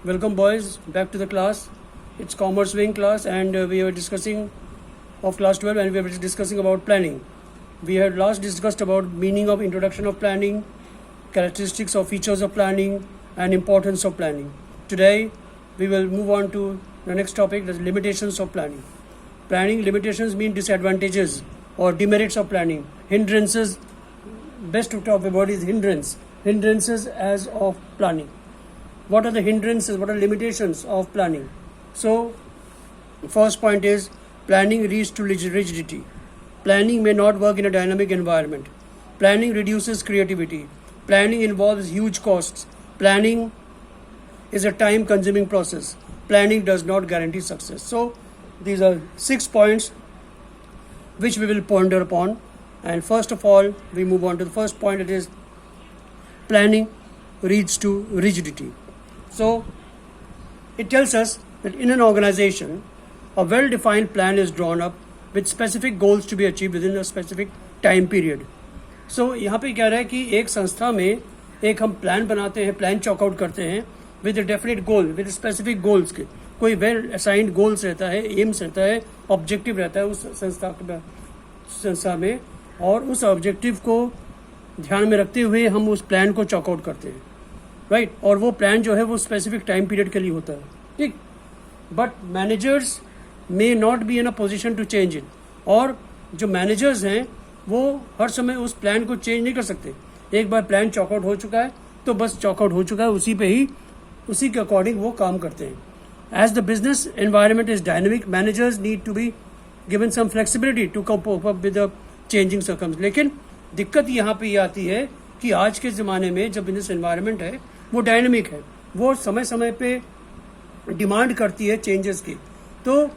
Welcome boys back to the class. It's Commerce Wing class and we were discussing of class 12 and we were discussing about planning. We had last discussed about meaning of introduction of planning, characteristics of features of planning and importance of planning. Today we will move on to the next topic, the limitations of planning. Planning limitations mean disadvantages or demerits of planning. Hindrances, best to talk about is hindrances as of planning. What are the hindrances, what are limitations of planning? So first point is planning leads to rigidity. Planning may not work in a dynamic environment. Planning reduces creativity. Planning involves huge costs. Planning is a time consuming process. Planning does not guarantee success. So these are 6 points which we will ponder upon. And first of all, we move on to the first point. It is planning leads to rigidity. So it tells us that in an organization, a well-defined plan is drawn up with specific goals to be achieved within a specific time period. So यहाँ पे कह रहा है कि एक संस्था में एक हम प्लान बनाते हैं, प्लान चॉकआउट करते हैं with definite goal, with specific goals के. कोई वेल असाइंड गोल्स रहता है, एम्स रहता है, ऑब्जेक्टिव रहता है उस संस्था में, और उस ऑब्जेक्टिव को ध्यान में रखते हुए हम उस प्लान को चॉकआउट करते हैं, राइट. और वो प्लान जो है वो स्पेसिफिक टाइम पीरियड के लिए होता है, ठीक. But managers may not be in a position to change it. और जो मैनेजर्स हैं वो हर समय उस प्लान को चेंज नहीं कर सकते. एक बार प्लान चॉकआउट हो चुका है तो बस चॉकआउट हो चुका है, उसी पे ही उसी के अकॉर्डिंग वो काम करते हैं. As the business environment is dynamic, managers need to be given some flexibility to cope up with the changing circumstances. लेकिन दिक्कत यहाँ पे ये आती है कि आज के ज़माने में जब बिजनेस एनवायरनमेंट है वो डायनेमिक है, वो समय समय पे डिमांड करती है चेंजेस की. तो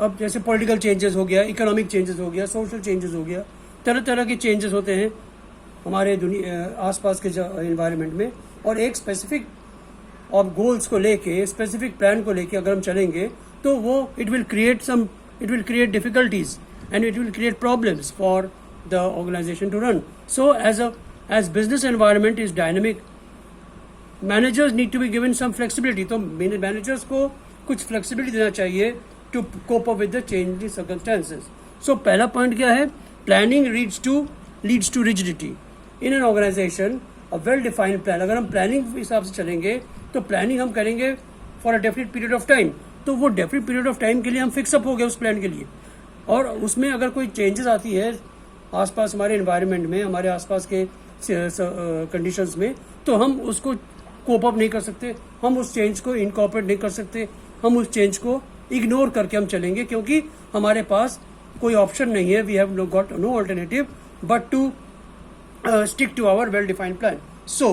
अब जैसे पॉलिटिकल चेंजेस हो गया, इकोनॉमिक चेंजेस हो गया, सोशल चेंजेस हो गया, तरह तरह के चेंजेस होते हैं हमारे आसपास के एनवायरनमेंट में. और एक स्पेसिफिक और गोल्स को लेके, स्पेसिफिक प्लान को लेके अगर हम चलेंगे तो वो it will create difficulties and it will create problems for the organisation to run. So as business environment is dynamic, managers need to be given some flexibility. तो मैनेजर्स को कुछ फ्लेक्सिबिलिटी देना चाहिए to cope up with the changing circumstances. So पहला point क्या है? Planning leads to rigidity in an organisation. A well defined plan, अगर हम प्लानिंग के हिसाब से चलेंगे तो प्लानिंग हम करेंगे for a definite period of time. तो वो डेफिनेट पीरियड ऑफ टाइम के लिए हम फिक्सअप हो गए उस प्लान के लिए. और उसमें अगर कोई चेंजेस आती है आसपास हमारे एनवायरनमेंट में, हमारे आसपास के कंडीशंस में, तो हम उसको कोप अप नहीं कर सकते, हम उस चेंज को इनकॉर्पोरेट नहीं कर सकते, हम उस चेंज को इग्नोर करके हम चलेंगे क्योंकि हमारे पास कोई ऑप्शन नहीं है. We have got no alternative but to stick to our well defined plan. So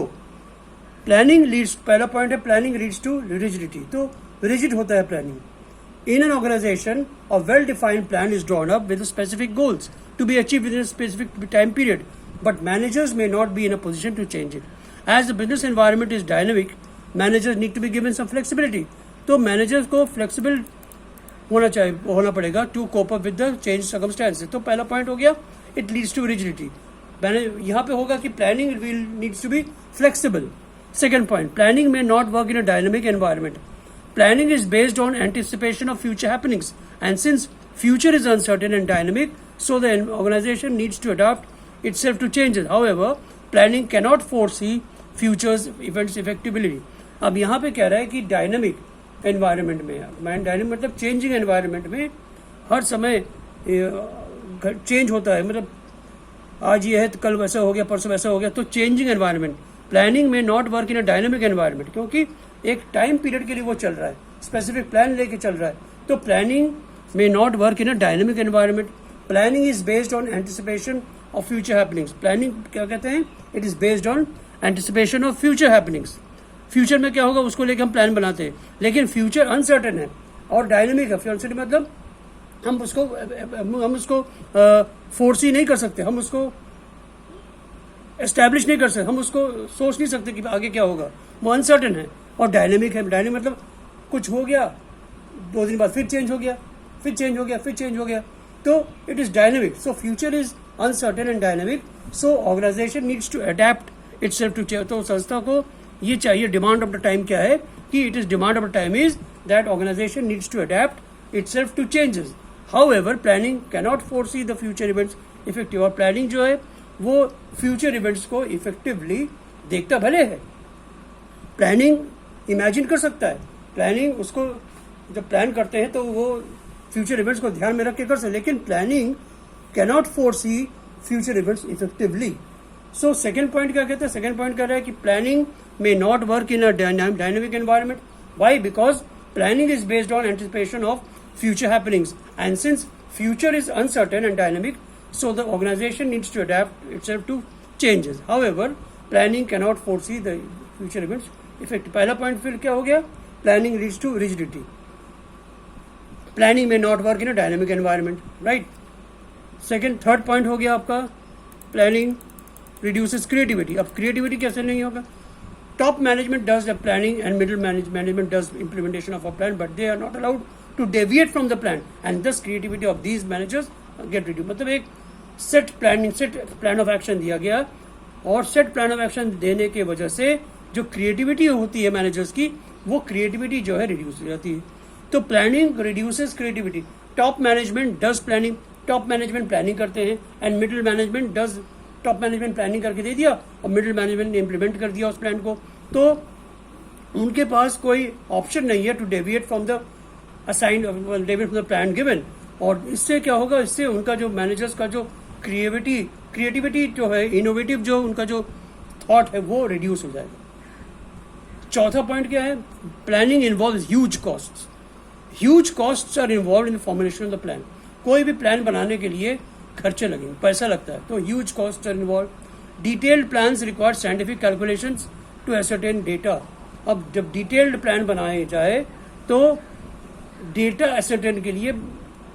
planning leads, पहला पॉइंट है प्लानिंग लीड्स टू रिजिडिटी. तो रिजिड होता है planning. In an organisation a well defined plan is drawn up with specific goals to be achieved within a specific time period, but managers may not be in a position to change it. As the business environment is dynamic, managers need to be given some flexibility. तो managers को flexible होना पड़ेगा to cope up with the changed circumstances. तो पहला point हो गया, it leads to rigidity. यहाँ पे होगा कि planning needs to be flexible. Second point, planning may not work in a dynamic environment. Planning is based on anticipation of future happenings, and since future is uncertain and dynamic, so the organization needs to adapt itself to changes. However, planning cannot foresee future's events effectively. अब यहाँ पे कह रहा है कि dynamic environment में, dynamic मतलब changing environment में हर समय चेंज होता है. मतलब आज ये है तो कल वैसा हो गया, परसों वैसा हो गया. तो चेंजिंग एनवायरनमेंट, प्लानिंग में not work in a dynamic environment, क्योंकि एक टाइम पीरियड के लिए वो चल रहा है, स्पेसिफिक प्लान लेके चल रहा है. तो प्लानिंग में not work in a dynamic environment. Planning is based on anticipation of future happenings. Planning क्या कहते हैं? It is based on anticipation of future happenings. Future में क्या होगा उसको लेकर हम प्लान बनाते हैं, लेकिन फ्यूचर अनसर्टेन है और डायनेमिक है. अनसर्टेन मतलब हम उसको फोर्स ही नहीं कर सकते, हम उसको एस्टैब्लिश नहीं कर सकते, हम उसको सोच नहीं सकते कि आगे क्या होगा. वो अनसर्टेन है. और डायनेमिक है, डायनेमिक मतलब कुछ हो गया, 2 दिन बाद फिर चेंज हो गया, फिर चेंज हो गया, फिर चेंज हो गया. तो it is dynamic. So future is uncertain and dynamic. So organisation needs to adapt itself to change. तो संस्था को ये चाहिए. डिमांड ऑफ द टाइम क्या है कि it is demand of the time is that organisation needs to adapt itself to changes. However planning cannot foresee the future events effective. और planning जो है वो फ्यूचर इवेंट्स को इफेक्टिवली देखता भले है. प्लानिंग इमेजिन कर सकता है, प्लानिंग उसको जब प्लान करते हैं तो वो फ्यूचर इवेंट्स को ध्यान में रख के कर सकते, लेकिन planning cannot foresee future events effectively. So second point क्या कहते हैं? सेकेंड पॉइंट कह रहा है कि planning may not work in a dynamic environment. Why? Because planning is based on anticipation of future happenings, and since future is uncertain and dynamic, so the organization needs to adapt itself to changes. However, planning cannot foresee the future events effect. पहला point फिर क्या हो गया? Planning leads to rigidity. Planning may not work in a dynamic environment, right? Second, third point हो गया आपका planning reduces creativity. अब creativity कैसे नहीं होगा? Top management does the planning and middle management does implementation of a plan, but they are not allowed to deviate from the plan, and thus creativity of these managers get reduced. मतलब एक set plan of action दिया गया, और set plan of action देने के वजह से जो क्रिएटिविटी होती है मैनेजर्स की, वो क्रिएटिविटी जो है रिड्यूस हो जाती है. तो planning reduces creativity. Top management does planning, top management planning करते हैं, and middle management does, top management planning करके दे दिया और मिडिल मैनेजमेंट ने इम्प्लीमेंट कर दिया उस प्लान को. तो उनके पास कोई ऑप्शन नहीं है to deviate from the assigned, deviate from the plan given. और इससे क्या होगा? इससे उनका जो मैनेजर्स का जो क्रिएटिविटी जो है, इनोवेटिव जो उनका जो थॉट है, वो रिड्यूस हो जाएगा. चौथा पॉइंट क्या है? Planning involve huge costs. Huge costs are involve in the formulation of the plan. कोई भी प्लान बनाने के लिए खर्चे लगेंगे, पैसा लगता है, तो huge cost are involve. Detailed plans require scientific calculations to ascertain data. अब जब डिटेल्ड प्लान बनाए जाए तो डेटा एसरटेन के लिए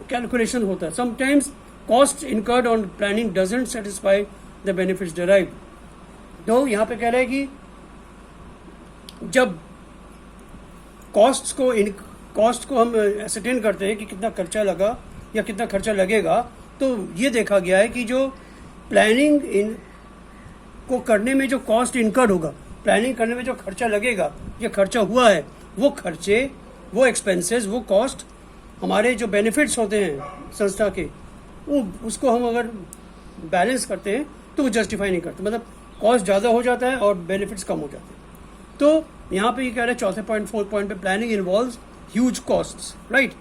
कैलकुलेशन होता है. Sometimes cost incurred on planning doesn't satisfy the benefits derived. तो यहाँ पे कह रहे हैं कि जब कॉस्ट को हम एसरटेन करते हैं कि कितना खर्चा लगा या कितना खर्चा लगेगा, तो ये देखा गया है कि जो प्लानिंग को करने में जो कॉस्ट इनकर्ड होगा, प्लानिंग करने में जो खर्चा लगेगा या खर्चा हुआ है, वो खर्चे, वो एक्सपेंसेस, वो कॉस्ट हमारे जो बेनिफिट्स होते हैं संस्था के, वो उसको हम अगर बैलेंस करते हैं तो वो जस्टिफाई नहीं करते. मतलब कॉस्ट ज़्यादा हो जाता है और बेनिफिट्स कम हो जाते हैं. तो यहाँ पे ये कह रहे हैं चौथे पॉइंट, फोर्थ पॉइंट पे, planning involves huge costs, right.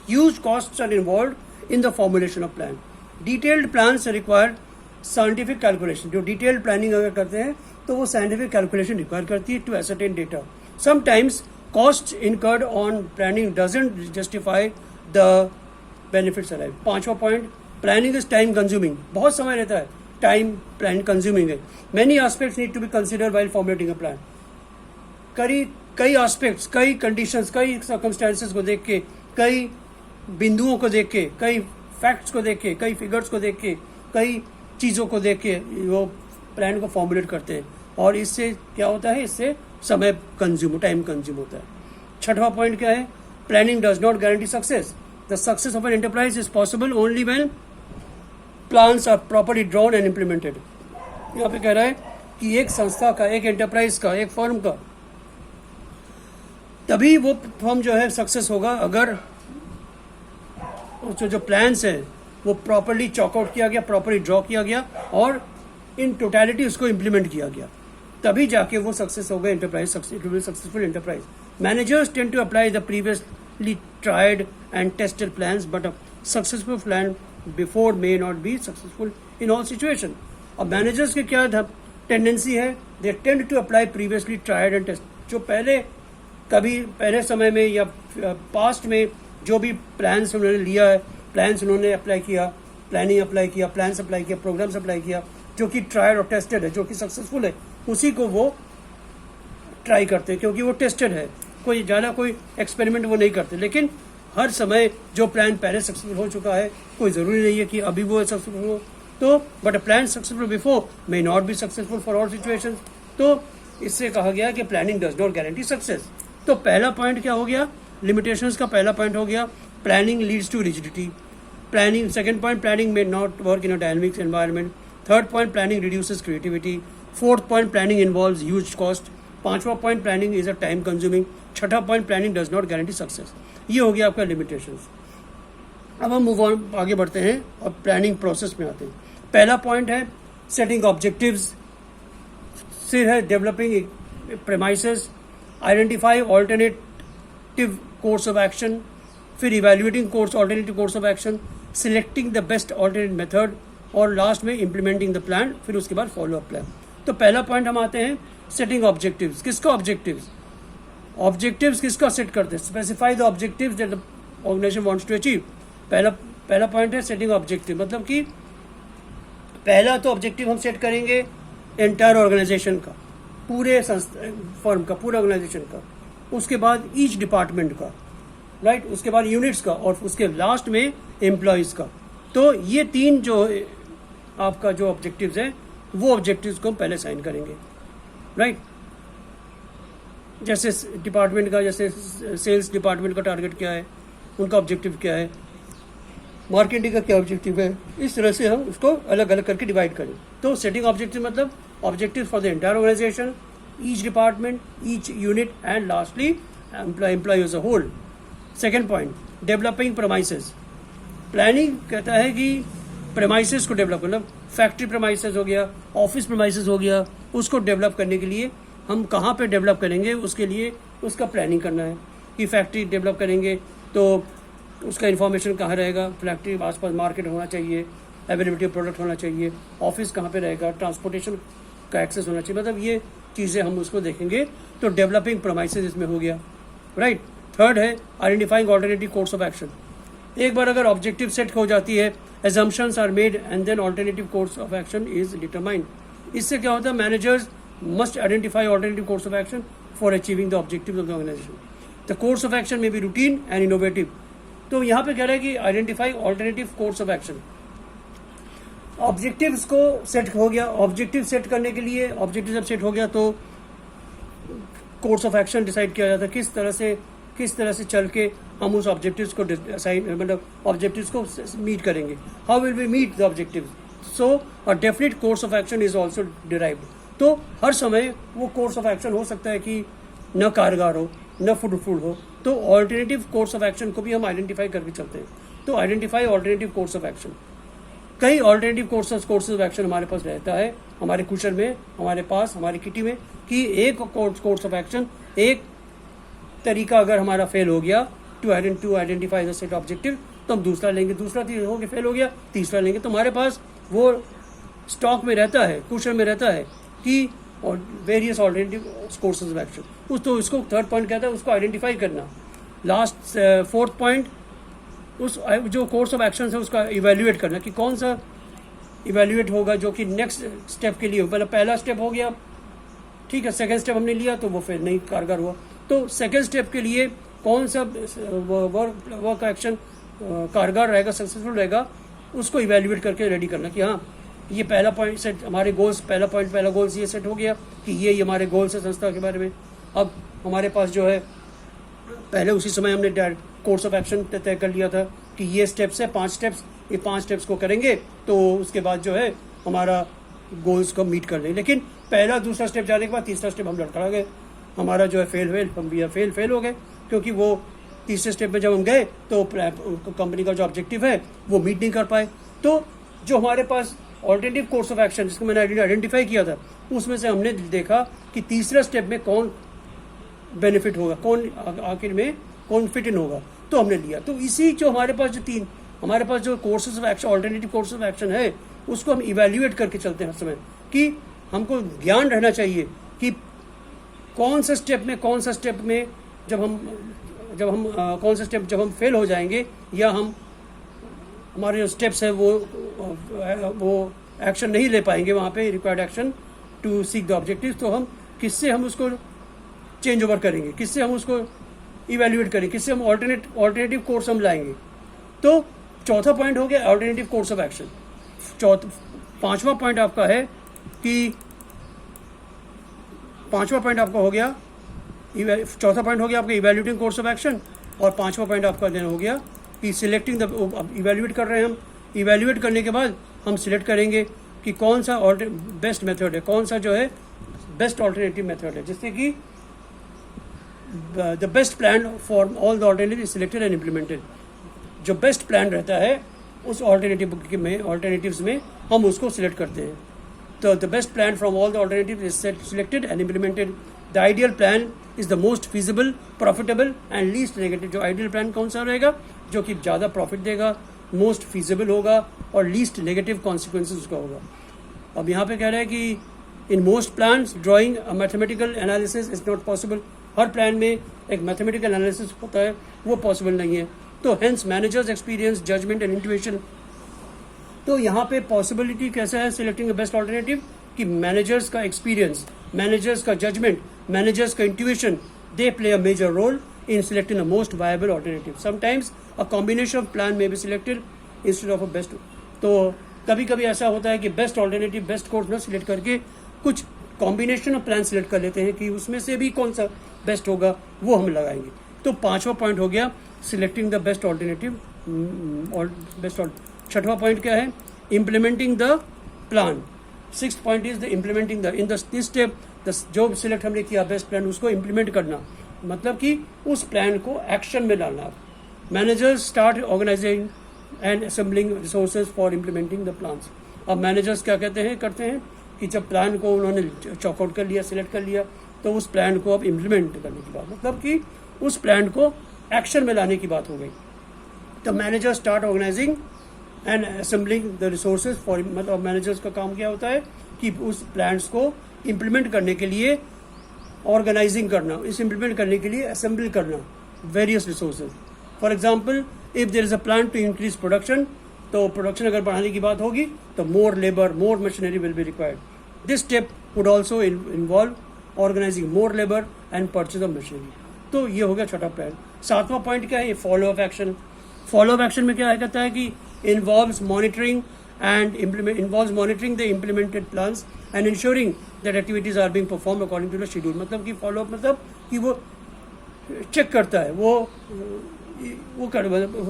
Huge costs are involved in the formulation of plan. Detailed plans require scientific calculation. जो डिटेल्ड प्लानिंग अगर करते हैं तो वो साइंटिफिक कैलकुलेशन रिक्वायर करती है to ascertain data. Sometimes cost incurred on planning doesn't justify the benefits arrived. पांचवा point, planning is time consuming. बहुत समय रहता है, टाइम प्लान कंज्यूमिंग है. Many aspects need to be consider while formulating a plan. कई aspects, कई conditions, कई circumstances को देख के, कई बिंदुओं को देख के, कई फैक्ट्स को देख के, कई फिगर्स को देख के, कई चीज़ों को देख के वो प्लान को फॉर्मुलेट करते हैं. और इससे क्या होता है? इससे समय टाइम कंज्यूम होता है. छठवां पॉइंट क्या है? Planning does not guarantee success. The success of an enterprise is possible only when plans are properly drawn and implemented. यहाँ पे कह रहा है कि एक संस्था का, एक एंटरप्राइज का, एक फर्म का तभी वो फर्म जो है सक्सेस होगा अगर जो प्लान्स हैं वो प्रॉपर्ली चॉकआउट किया गया, प्रॉपर्ली ड्रॉ किया गया और इन टोटलिटी उसको इम्प्लीमेंट किया गया. तभी जाके वो सक्सेस होगा enterprise, it will be successful enterprise. Managers tend to apply the previously tried and tested plans, but a successful plan before may not be successful in all situation. अब managers के क्या tendency है? They tend to apply previously tried and test. जो पहले समय में या past में जो भी प्लान्स उन्होंने लिया है, प्लान्स उन्होंने अप्लाई किया, प्लानिंग अप्लाई किया, प्लान्स अप्लाई किया, प्रोग्राम्स अप्लाई किया, जो कि ट्राइड और टेस्टेड है, जो कि सक्सेसफुल है, उसी को वो ट्राई करते हैं क्योंकि वो टेस्टेड है. कोई ज़्यादा कोई एक्सपेरिमेंट वो नहीं करते. लेकिन हर समय जो प्लान पहले सक्सेसफुल हो चुका है, कोई ज़रूरी नहीं है कि अभी वो सक्सेसफुल हो. तो but a plan successful before may not be successful for all situations. तो इससे कहा गया कि planning does not guarantee success. तो पहला पॉइंट क्या हो गया? लिमिटेशंस का पहला पॉइंट हो गया planning leads to rigidity. Planning, second point, planning may not work in a dynamic environment. Third point, planning reduces creativity. Fourth point, planning involves huge cost. पांचवा point, planning is a time consuming. छठा point, planning does not guarantee success. ये हो गया आपका limitations. अब हम move on आगे बढ़ते हैं और प्लानिंग प्रोसेस में आते हैं। पहला पॉइंट है सेटिंग ऑब्जेक्टिव्स, फिर है developing premises, identify alternative course of action, फिर evaluating course alternative course of action, selecting the best alternate method, और लास्ट में इम्प्लीमेंटिंग द प्लान, फिर उसके बाद फॉलो अप प्लान। तो पहला पॉइंट हम आते हैं सेटिंग ऑब्जेक्टिव्स। किसका ऑब्जेक्टिव्स? ऑब्जेक्टिव्स किसका सेट करते हैं? Specify the objectives that the organisation wants to achieve. पहला पॉइंट है सेटिंग ऑब्जेक्टिव, मतलब कि पहला तो ऑब्जेक्टिव हम सेट करेंगे एंटायर ऑर्गेनाइजेशन का, पूरे फर्म का, पूरे ऑर्गेनाइजेशन का, उसके बाद ईच डिपार्टमेंट का, राइट, उसके बाद यूनिट्स का, और उसके लास्ट में एम्प्लॉयज़ का। तो ये तीन जो आपका जो ऑब्जेक्टिव्स हैं, वो ऑब्जेक्टिव्स को हम पहले साइन करेंगे, राइट। जैसे डिपार्टमेंट का, जैसे सेल्स डिपार्टमेंट का टारगेट क्या है, उनका ऑब्जेक्टिव क्या है, मार्केटिंग का क्या ऑब्जेक्टिव है, इस तरह से हम उसको अलग अलग करके डिवाइड करें। तो सेटिंग ऑब्जेक्टिव मतलब objective for the entire organisation, each department, each unit, and lastly employ as a whole. Second point, developing premises. Planning कहता है कि प्रेमाइसेस को डेवलप करना, फैक्ट्री प्रेमाइसेस हो गया, ऑफिस प्रेमाइसेस हो गया, उसको डेवलप करने के लिए हम कहाँ पे डेवलप करेंगे, उसके लिए उसका प्लानिंग करना है कि फैक्ट्री डेवलप करेंगे तो उसका इन्फॉर्मेशन कहाँ रहेगा, फैक्ट्री के आसपास मार्केट होना चाहिए, अवेलेबिलिटी ऑफ प्रोडक्ट होना चाहिए, ऑफिस कहाँ पे रहेगा, ट्रांसपोर्टेशन का एक्सेस होना चाहिए, मतलब ये चीज़ें हम उसको देखेंगे। तो डेवलपिंग प्रेमाइसेस इसमें हो गया, राइट। थर्ड है identifying alternative course of action. एक बार अगर ऑब्जेक्टिव सेट हो जाती है, assumptions are made and then alternative course of action is determined. इससे क्या होता है, managers must identify alternative course of action for achieving the objectives of the organization. The course of action may be routine and innovative. तो यहाँ पे कह रहा है कि identify alternative course of action. Objectives को सेट हो गया, ऑब्जेक्टिव सेट करने के लिए ऑब्जेक्टिव जब सेट हो गया तो कोर्स ऑफ एक्शन डिसाइड किया जाता है, किस तरह से चल के हम उस ऑब्जेक्टिव्स को मतलब ऑब्जेक्टिव्स को मीट करेंगे। How will we meet the objectives? So a definite course of action is also derived. तो हर समय वो कोर्स ऑफ एक्शन हो सकता है कि न कारगर हो, न फ्रूटफुल हो, तो ऑल्टरनेटिव कोर्स ऑफ एक्शन को भी हम आइडेंटिफाई करके चलते हैं। तो identify alternative course of action. कई ऑल्टरनेटिव कोर्स ऑफ एक्शन हमारे पास रहता है, हमारे कुशल में, हमारे पास, हमारी किटी में, कि एक कोर्स ऑफ एक्शन, एक तरीका अगर हमारा फेल हो गया to identify the set objective, तो हम दूसरा लेंगे, दूसरा हो गया फेल हो गया, तीसरा लेंगे। तो हमारे पास वो स्टॉक में रहता है, कुशल में रहता है कि और various alternative courses of action. तो इसको थर्ड पॉइंट कहता है, उसको आइडेंटिफाई करना। लास्ट फोर्थ पॉइंट, उस जो कोर्स ऑफ एक्शन है उसका इवेल्युएट करना कि कौन सा इवेल्युएट होगा जो कि नेक्स्ट स्टेप के लिए हो। पहला स्टेप हो गया, ठीक है, सेकेंड स्टेप हमने लिया तो वो फिर नहीं कारगर हुआ, तो सेकेंड स्टेप के लिए कौन सा वर्क एक्शन कारगर रहेगा, सक्सेसफुल रहेगा, उसको इवेल्युएट करके रेडी करना कि हाँ ये पहला पॉइंट सेट, हमारे गोल्स, पहला गोल्स ये सेट हो गया कि ये हमारे गोल्स है संस्था के बारे में। अब हमारे पास जो है पहले उसी समय हमने कोर्स ऑफ एक्शन तय कर लिया था कि ये स्टेप्स है, 5 स्टेप्स, ये 5 स्टेप्स को करेंगे तो उसके बाद जो है हमारा गोल्स को मीट कर लेंगे। लेकिन पहला दूसरा स्टेप जाने के बाद तीसरा स्टेप हम लड़खड़ा गए, हमारा जो है फेल हो गए, क्योंकि वो तीसरे स्टेप में जब हम गए तो कंपनी का जो ऑब्जेक्टिव है वो मीट नहीं कर पाए। तो जो हमारे पास ऑल्टरनेटिव कोर्स ऑफ एक्शन जिसको मैंने आइडेंटिफाई किया था, उसमें से हमने देखा कि तीसरा स्टेप में कौन बेनिफिट होगा, कौन आखिर में कौन फिट इन होगा, तो हमने लिया। तो इसी जो हमारे पास जो courses of action, alternative courses of action है, उसको हम इवेल्युएट करके चलते हैं हर समय कि हमको ज्ञान रहना चाहिए कि कौन सा स्टेप में जब हम फेल हो जाएंगे या हमारे जो स्टेप्स है वो एक्शन नहीं ले पाएंगे वहाँ पे required action to seek the objective, तो हम किससे हम उसको चेंज ओवर करेंगे, किससे हम उसको इवेल्युएट करेंगे, किससे हम ऑल्टरनेटिव कोर्स हम लाएंगे। तो चौथा पॉइंट हो गया ऑल्टरनेटिव कोर्स ऑफ एक्शन। पांचवा पॉइंट आपका है कि चौथा पॉइंट हो गया आपका इवेल्युएटिंग कोर्स ऑफ एक्शन, और पांचवा पॉइंट आपका देना हो गया कि सिलेक्टिंग द, इवेल्युएट कर रहे हैं हम, इवेल्युएट करने के बाद हम सिलेक्ट करेंगे कि कौन सा बेस्ट मेथड है, कौन सा जो है बेस्ट ऑल्टरनेटिव मेथड है, जिससे कि the best plan for all the alternative selected and implemented. जो बेस्ट प्लान रहता है उस ऑल्टरनेटिव्स में हम उसको सिलेक्ट करते हैं। तो the best plan from all the alternative is selected and implemented. The ideal plan is the most feasible, profitable and least negative. जो आइडियल प्लान कौन सा रहेगा? जो कि ज़्यादा प्रॉफिट देगा, मोस्ट फिजिबल होगा और लीस्ट नेगेटिव कॉन्सिक्वेंसेज उसका होगा। अब यहाँ पे कह रहा है कि in most plans drawing a mathematical analysis is not possible. Her plan में एक मैथमेटिकल एनालिसिस होता है, वो पॉसिबल नहीं है। तो hence managers experience, judgement and intuition. तो यहाँ पे पॉसिबिलिटी कैसा है सिलेक्टिंग द बेस्ट ऑल्टरनेटिव कि मैनेजर्स का एक्सपीरियंस, मैनेजर्स का जजमेंट, मैनेजर्स का intuition, they play a major role in selecting the most viable alternative. Sometimes a combination of plan may be selected instead of a best. तो कभी कभी ऐसा होता है कि बेस्ट ऑल्टरनेटिव, बेस्ट कोर्स ना सिलेक्ट करके कुछ कॉम्बिनेशन ऑफ प्लान सिलेक्ट कर लेते हैं कि उसमें से भी कौन सा बेस्ट होगा वो हम लगाएंगे। तो 5वां पॉइंट हो गया सिलेक्टिंग द बेस्ट ऑल्टरनेटिव। छठवां पॉइंट क्या है? Implementing the plan. 6th point is the implementing the in this step जो सिलेक्ट हमने किया बेस्ट प्लान उसको इम्प्लीमेंट करना, मतलब कि उस प्लान को एक्शन में डालना। Managers start organizing and assembling resources for implementing the plans. अब मैनेजर्स क्या करते हैं कि जब प्लान को उन्होंने चॉकआउट कर लिया, सिलेक्ट कर लिया, तो उस प्लान को अब इम्प्लीमेंट करने की बात, मतलब कि उस प्लान को एक्शन में लाने की बात हो गई। तो manager start organizing and assembling the resources for, मतलब मैनेजर्स का काम क्या होता है कि उस प्लान्स को इम्प्लीमेंट करने के लिए ऑर्गेनाइजिंग करना, इस इम्प्लीमेंट करने के लिए असेंबल करना various resources. For example if there is a plan to increase production, तो प्रोडक्शन अगर बढ़ाने की बात होगी तो more labour, more machinery will be required. This step would also involve organising more labour and purchase of machinery. तो ये हो गया छोटा प्लान। 7वां पॉइंट क्या है? Follow up action. Follow up action में क्या कहता है कि involves monitoring the implemented plans and ensuring that activities are being perform according to the schedule. मतलब कि फॉलो अप मतलब कि वो चेक करता है, वो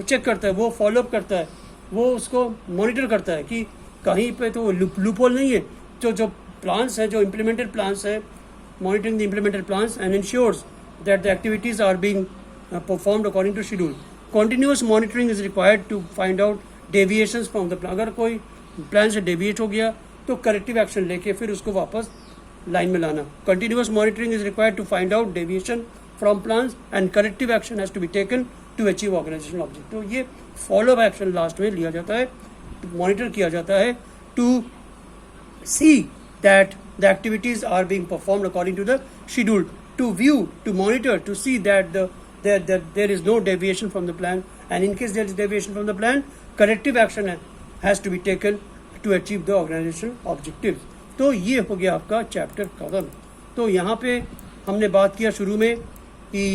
चेक करता है, वो फॉलो अप करता है, वो उसको मॉनिटर करता है कि कहीं पे तो लूप होल नहीं है। जो प्लान्स है, जो इम्प्लीमेंटेड प्लान्स है, monitoring the implemented plans and ensures that the activities are being performed according to schedule. Continuous monitoring is required to find out deviations from the plan. अगर कोई plan से deviate हो गया तो corrective action लेके फिर उसको वापस लाइन में लाना। Continuous monitoring is required to find out deviation from plans and corrective action has to be taken to achieve organizational object. तो ये फॉलो अप एक्शन लास्ट में लिया जाता है, मॉनिटर किया जाता है to see that the activities are being performed according to the schedule, to view, to monitor, to see that there is no deviation from the plan, and in case there is deviation from the plan, corrective action has to be taken to achieve the organizational objectives. तो ये हो गया आपका chapter खत्म। तो यहाँ पे हमने बात किया शुरू में कि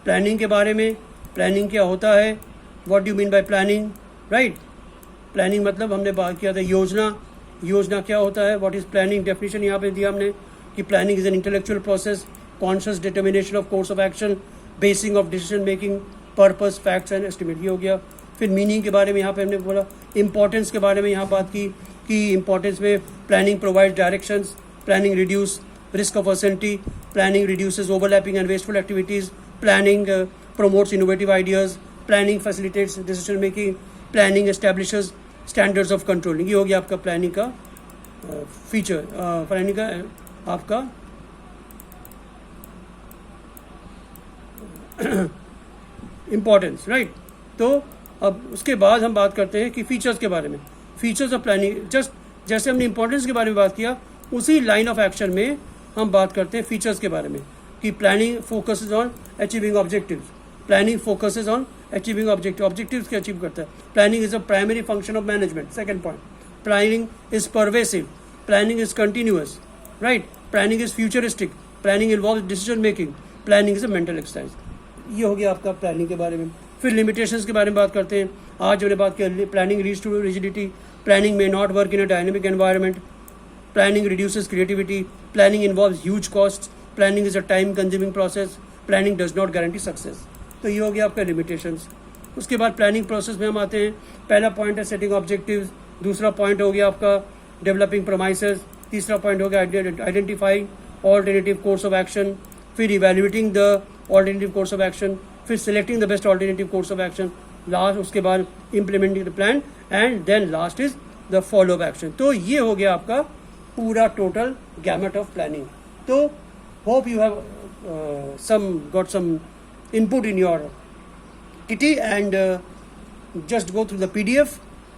प्लानिंग के बारे में, प्लानिंग क्या होता है, what do mean by planning, right. Planning मतलब हमने बात किया था योजना क्या होता है, व्हाट इज प्लानिंग। डेफिनेशन यहाँ पे दिया हमने कि planning is an intellectual process, conscious determination of course of action, basin of decision making, purpose, facts and estimate. ये हो गया। फिर मीनिंग के बारे में यहाँ पे हमने बोला, इंपॉर्टेंस के बारे में यहाँ बात की कि इंपॉर्टेंस में planning provide directions, planning reduce risk of uncertainty, planning reduces overlapping and wasteful activities, planning promotes innovative ideas, planning facilitates decision making, planning establishes standards of controlling। ये हो गया आपका प्लानिंग का फीचर, प्लानिंग का आपका importance, right. तो अब उसके बाद हम बात करते हैं कि फीचर्स के बारे में। फीचर्स ऑफ प्लानिंग, जस्ट जैसे हमने इंपॉर्टेंस के बारे में बात किया, उसी लाइन ऑफ एक्शन में हम बात करते हैं फीचर्स के बारे में कि planning focuses on achieving objectives. Planning focuses on achieving objectives के अचीव करता है। Planning is a primary function of management. Second point, planning is pervasive, planning is continuous, right. Planning is futuristic, planning involves decision making, planning is a mental exercise. ये हो गया आपका planning के बारे में। फिर लिमिटेशंस के बारे में बात करते हैं। आज हमने बात की planning leads to rigidity, planning may not work in a dynamic environment, planning reduces creativity, planning involves huge cost, planning is a time consuming process, planning does not guarantee success. तो ये हो गया आपका लिमिटेशंस। उसके बाद planning process में हम आते हैं। पहला पॉइंट है सेटिंग ऑब्जेक्टिव्स, दूसरा पॉइंट हो गया आपका डेवलपिंग प्रोमाइसेस, तीसरा पॉइंट हो गया identifying alternative course of action, फिर evaluating the alternative course of action, फिर selecting the best alternative course of action, last उसके बाद implementing the plan, and then last is the follow up action. तो ये हो गया आपका पूरा total gamut of planning. तो hope you have got some input in your kitty, and just go through the PDF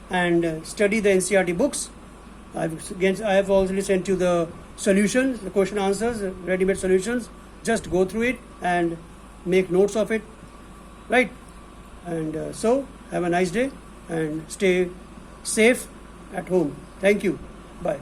and study the NCERT books. I have already sent you the solutions, the question answers, ready-made solutions. Just go through it and make notes of it, right? And so have a nice day and stay safe at home. Thank you. Bye.